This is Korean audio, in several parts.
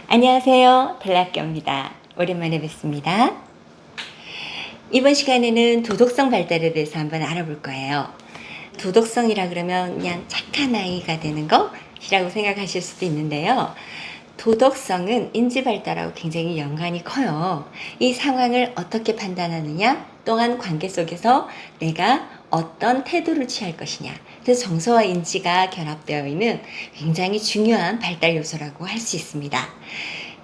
안녕하세요. 벨라학교입니다. 오랜만에 뵙습니다. 이번 시간에는 도덕성 발달에 대해서 한번 알아볼 거예요. 도덕성이라 그러면 그냥 착한 아이가 되는 것이라고 생각하실 수도 있는데요. 도덕성은 인지 발달하고 굉장히 연관이 커요. 이 상황을 어떻게 판단하느냐, 또한 관계 속에서 내가 어떤 태도를 취할 것이냐. 그래서 정서와 인지가 결합되어 있는 굉장히 중요한 발달 요소라고 할 수 있습니다.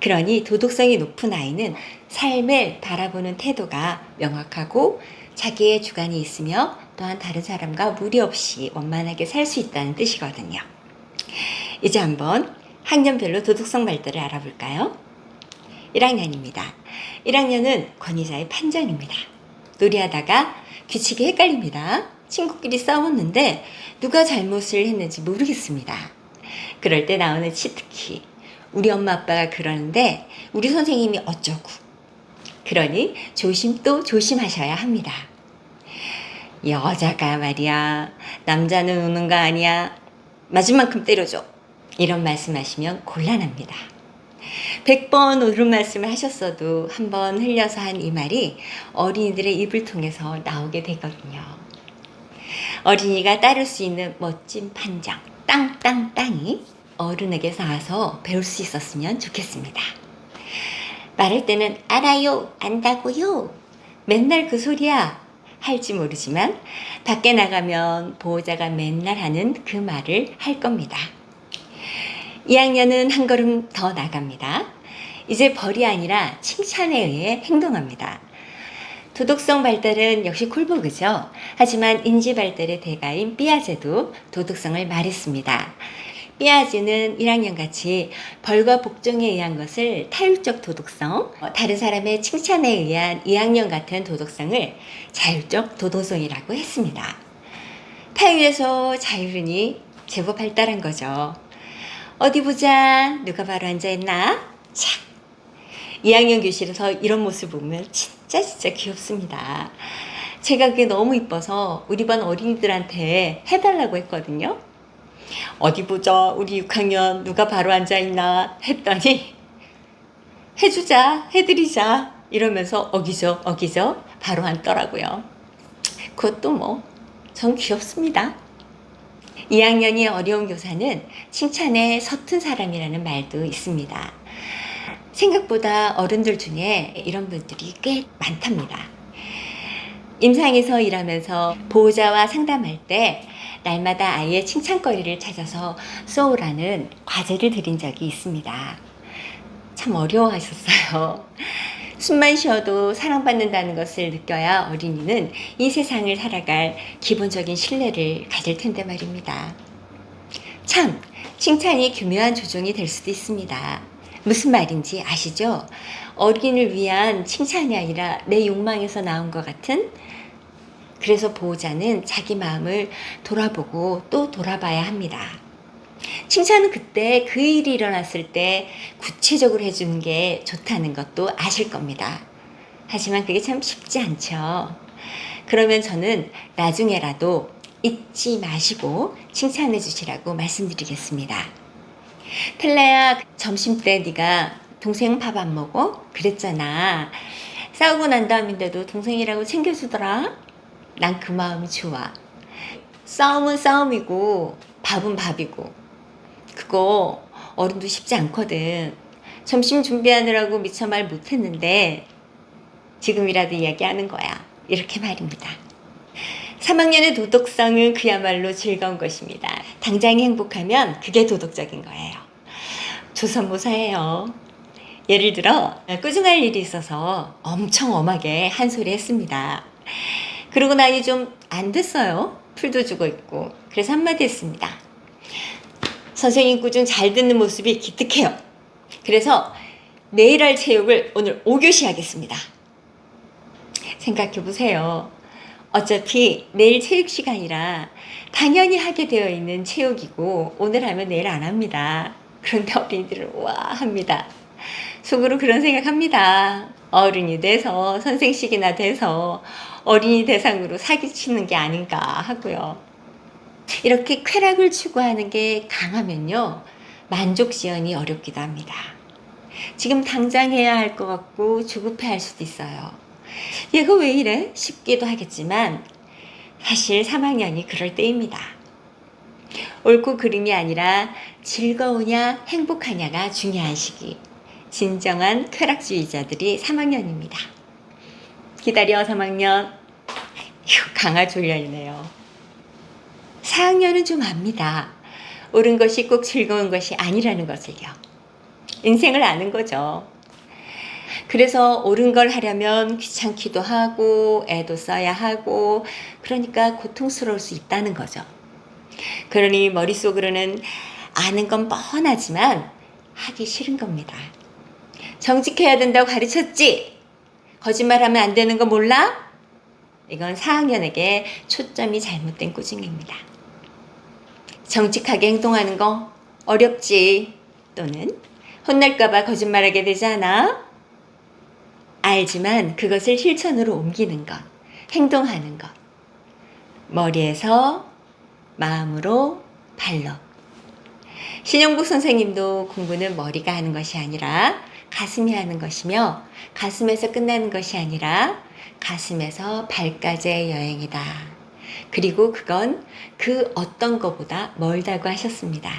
그러니 도덕성이 높은 아이는 삶을 바라보는 태도가 명확하고 자기의 주관이 있으며 또한 다른 사람과 무리 없이 원만하게 살 수 있다는 뜻이거든요. 이제 한번 학년별로 도덕성 발달을 알아볼까요? 1학년입니다. 1학년은 권위자의 판정입니다. 놀이하다가 규칙이 헷갈립니다. 친구끼리 싸웠는데 누가 잘못을 했는지 모르겠습니다. 그럴 때 나오는 치트키. 우리 엄마 아빠가 그러는데 우리 선생님이 어쩌고. 그러니 조심 또 조심하셔야 합니다. 여자가 말이야, 남자는 우는 거 아니야. 맞은 만큼 때려줘. 이런 말씀하시면 곤란합니다. 100번 옳은 말씀을 하셨어도 한번 흘려서 한 이 말이 어린이들의 입을 통해서 나오게 되거든요. 어린이가 따를 수 있는 멋진 판정, 땅땅땅이 어른에게서 와서 배울 수 있었으면 좋겠습니다. 말할 때는 알아요, 안다고요, 맨날 그 소리야 할지 모르지만 밖에 나가면 보호자가 맨날 하는 그 말을 할 겁니다. 2학년은 한 걸음 더 나갑니다. 이제 벌이 아니라 칭찬에 의해 행동합니다. 도덕성 발달은 역시 콜버그죠. 하지만 인지 발달의 대가인 삐아제도 도덕성을 말했습니다. 삐아제는 1학년같이 벌과 복종에 의한 것을 타율적 도덕성, 다른 사람의 칭찬에 의한 2학년 같은 도덕성을 자율적 도덕성이라고 했습니다. 타율에서 자율은이 제법 발달한 거죠. 어디 보자, 누가 바로 앉아있나? 착! 2학년 교실에서 이런 모습 보면 진짜 귀엽습니다. 제가 그게 너무 이뻐서 우리 반 어린이들한테 해달라고 했거든요. 어디 보자, 우리 6학년 누가 바로 앉아있나 했더니 해주자, 해드리자 이러면서 어기죠 바로 앉더라고요. 그것도 전 귀엽습니다. 2학년이 어려운 교사는 칭찬에 서툰 사람이라는 말도 있습니다. 생각보다 어른들 중에 이런 분들이 꽤 많답니다. 임상에서 일하면서 보호자와 상담할 때 날마다 아이의 칭찬거리를 찾아서 쏘라는 과제를 드린 적이 있습니다. 참 어려워하셨어요. 숨만 쉬어도 사랑받는다는 것을 느껴야 어린이는 이 세상을 살아갈 기본적인 신뢰를 가질 텐데 말입니다. 참, 칭찬이 교묘한 조종이 될 수도 있습니다. 무슨 말인지 아시죠? 어린이를 위한 칭찬이 아니라 내 욕망에서 나온 것 같은. 그래서 보호자는 자기 마음을 돌아보고 또 돌아봐야 합니다. 칭찬은 그때 그 일이 일어났을 때 구체적으로 해주는 게 좋다는 것도 아실 겁니다. 하지만 그게 참 쉽지 않죠. 그러면 저는 나중에라도 잊지 마시고 칭찬해 주시라고 말씀드리겠습니다. 텔라야, 점심때 네가 동생 밥 안 먹어? 그랬잖아. 싸우고 난 다음인데도 동생이라고 챙겨주더라. 난 그 마음이 좋아. 싸움은 싸움이고 밥은 밥이고 그거 어른도 쉽지 않거든. 점심 준비하느라고 미처 말 못했는데 지금이라도 이야기하는 거야. 이렇게 말입니다. 3학년의 도덕성은 그야말로 즐거운 것입니다. 당장이 행복하면 그게 도덕적인 거예요. 조선모사예요. 예를 들어 꾸중할 일이 있어서 엄청 엄하게 한 소리 했습니다. 그러고 나니 좀 안 됐어요. 풀도 주고 있고. 그래서 한마디 했습니다. 선생님 꾸중 잘 듣는 모습이 기특해요. 그래서 내일 할 체육을 오늘 5교시 하겠습니다. 생각해 보세요. 어차피 내일 체육 시간이라 당연히 하게 되어 있는 체육이고 오늘 하면 내일 안 합니다. 그런데 어린이들은 와 합니다. 속으로 그런 생각합니다. 어른이 돼서 선생식이나 돼서 어린이 대상으로 사기치는 게 아닌가 하고요. 이렇게 쾌락을 추구하는 게 강하면요, 만족 지연이 어렵기도 합니다. 지금 당장 해야 할 것 같고 조급해 할 수도 있어요. 얘가 왜 이래? 싶기도 하겠지만 사실 3학년이 그럴 때입니다. 옳고 그름이 아니라 즐거우냐 행복하냐가 중요한 시기. 진정한 쾌락주의자들이 3학년입니다. 기다려 3학년. 강아지 훈련이네요. 4학년은 좀 압니다. 옳은 것이 꼭 즐거운 것이 아니라는 것을요. 인생을 아는 거죠. 그래서 옳은 걸 하려면 귀찮기도 하고 애도 써야 하고 그러니까 고통스러울 수 있다는 거죠. 그러니 머릿속으로는 아는 건 뻔하지만 하기 싫은 겁니다. 정직해야 된다고 가르쳤지? 거짓말하면 안 되는 거 몰라? 이건 4학년에게 초점이 잘못된 꾸중입니다. 정직하게 행동하는 거 어렵지. 또는 혼날까봐 거짓말하게 되지 않아? 알지만 그것을 실천으로 옮기는 것, 행동하는 것. 머리에서 마음으로 발로. 신영복 선생님도 공부는 머리가 하는 것이 아니라 가슴이 하는 것이며 가슴에서 끝나는 것이 아니라 가슴에서 발까지의 여행이다. 그리고 그건 그 어떤 것보다 멀다고 하셨습니다.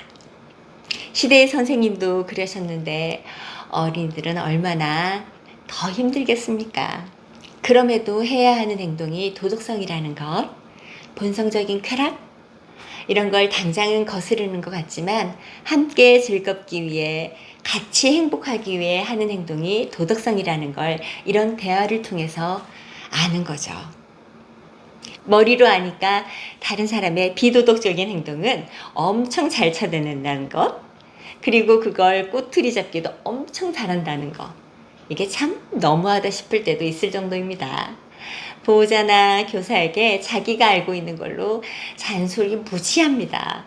시대의 선생님도 그러셨는데 어린이들은 얼마나 더 힘들겠습니까? 그럼에도 해야 하는 행동이 도덕성이라는 것, 본성적인 쾌락, 이런 걸 당장은 거스르는 것 같지만 함께 즐겁기 위해 같이 행복하기 위해 하는 행동이 도덕성이라는 걸 이런 대화를 통해서 아는 거죠. 머리로 아니까 다른 사람의 비도덕적인 행동은 엄청 잘 쳐내는다는 것, 그리고 그걸 꼬투리 잡기도 엄청 잘한다는 것. 이게 참 너무하다 싶을 때도 있을 정도입니다. 보호자나 교사에게 자기가 알고 있는 걸로 잔소리 무시합니다.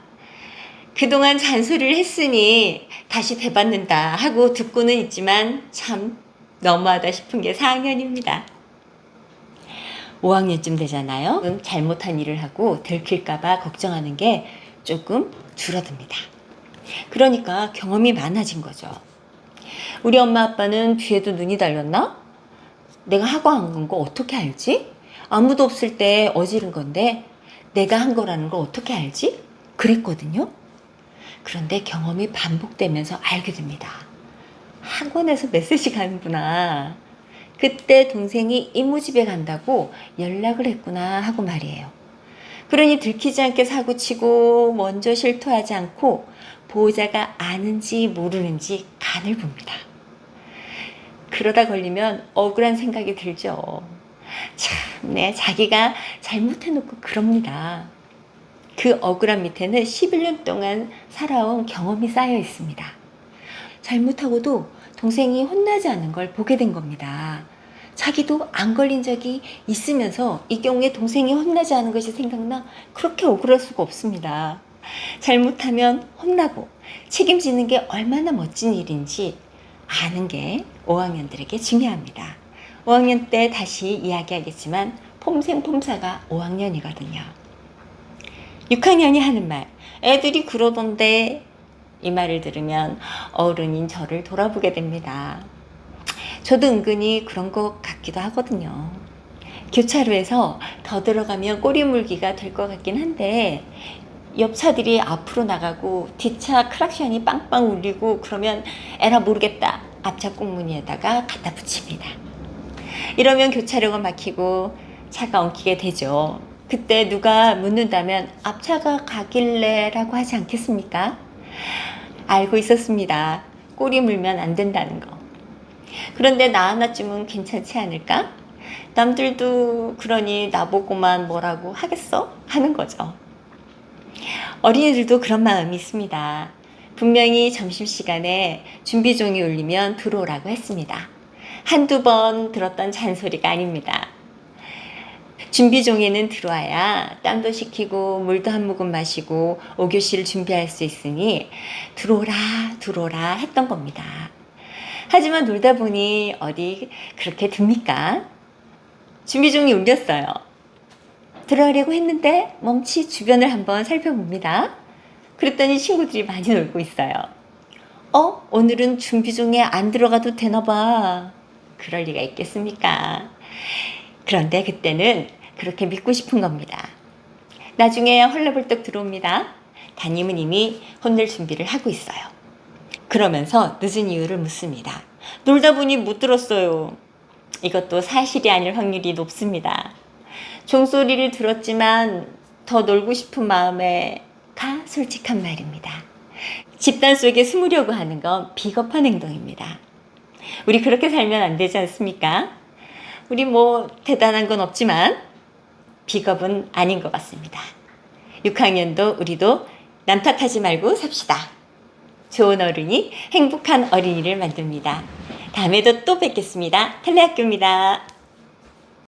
그동안 잔소리를 했으니 다시 되받는다 하고 듣고는 있지만 참 너무하다 싶은 게 4학년입니다. 5학년쯤 되잖아요. 잘못한 일을 하고 들킬까봐 걱정하는 게 조금 줄어듭니다. 그러니까 경험이 많아진 거죠. 우리 엄마 아빠는 뒤에도 눈이 달렸나? 내가 하고 안 간 거 어떻게 알지? 아무도 없을 때 어지른 건데 내가 한 거라는 걸 어떻게 알지? 그랬거든요. 그런데 경험이 반복되면서 알게 됩니다. 학원에서 메시지 가는구나. 그때 동생이 이모집에 간다고 연락을 했구나 하고 말이에요. 그러니 들키지 않게 사고치고 먼저 실토하지 않고 보호자가 아는지 모르는지 간을 봅니다. 그러다 걸리면 억울한 생각이 들죠. 참, 자기가 잘못해놓고 그럽니다. 그 억울함 밑에는 11년 동안 살아온 경험이 쌓여 있습니다. 잘못하고도 동생이 혼나지 않은 걸 보게 된 겁니다. 자기도 안 걸린 적이 있으면서 이 경우에 동생이 혼나지 않은 것이 생각나 그렇게 억울할 수가 없습니다. 잘못하면 혼나고 책임지는 게 얼마나 멋진 일인지 아는 게 5학년들에게 중요합니다. 5학년 때 다시 이야기하겠지만 폼생폼사가 5학년이거든요. 6학년이 하는 말, 애들이 그러던데 이 말을 들으면 어른인 저를 돌아보게 됩니다. 저도 은근히 그런 것 같기도 하거든요. 교차로에서 더 들어가면 꼬리 물기가 될 것 같긴 한데 옆 차들이 앞으로 나가고 뒷차 크락션이 빵빵 울리고 그러면 에라 모르겠다. 앞차 꽁무니에다가 갖다 붙입니다. 이러면 교차로가 막히고 차가 엉키게 되죠. 그때 누가 묻는다면 앞차가 가길래 라고 하지 않겠습니까? 알고 있었습니다. 꼬리 물면 안 된다는 거. 그런데 나 하나쯤은 괜찮지 않을까? 남들도 그러니 나보고만 뭐라고 하겠어? 하는 거죠. 어린이들도 그런 마음이 있습니다. 분명히 점심시간에 준비종이 울리면 들어오라고 했습니다. 한두 번 들었던 잔소리가 아닙니다. 준비종에는 들어와야 땀도 식히고 물도 한 모금 마시고 5교시를 준비할 수 있으니 들어오라 했던 겁니다. 하지만 놀다 보니 어디 그렇게 듭니까? 준비종이 울렸어요. 들어가려고 했는데 멈치 주변을 한번 살펴봅니다. 그랬더니 친구들이 많이 놀고 있어요. 오늘은 준비 중에 안 들어가도 되나 봐. 그럴 리가 있겠습니까? 그런데 그때는 그렇게 믿고 싶은 겁니다. 나중에 헐레벌떡 들어옵니다. 담임은 이미 혼낼 준비를 하고 있어요. 그러면서 늦은 이유를 묻습니다. 놀다 보니 못 들었어요. 이것도 사실이 아닐 확률이 높습니다. 종소리를 들었지만 더 놀고 싶은 마음에 솔직한 말입니다. 집단 속에 숨으려고 하는 건 비겁한 행동입니다. 우리 그렇게 살면 안 되지 않습니까? 우리 뭐 대단한 건 없지만 비겁은 아닌 것 같습니다. 6학년도 우리도 남 탓하지 말고 삽시다. 좋은 어른이 행복한 어린이를 만듭니다. 다음에도 또 뵙겠습니다. 텔레학교입니다.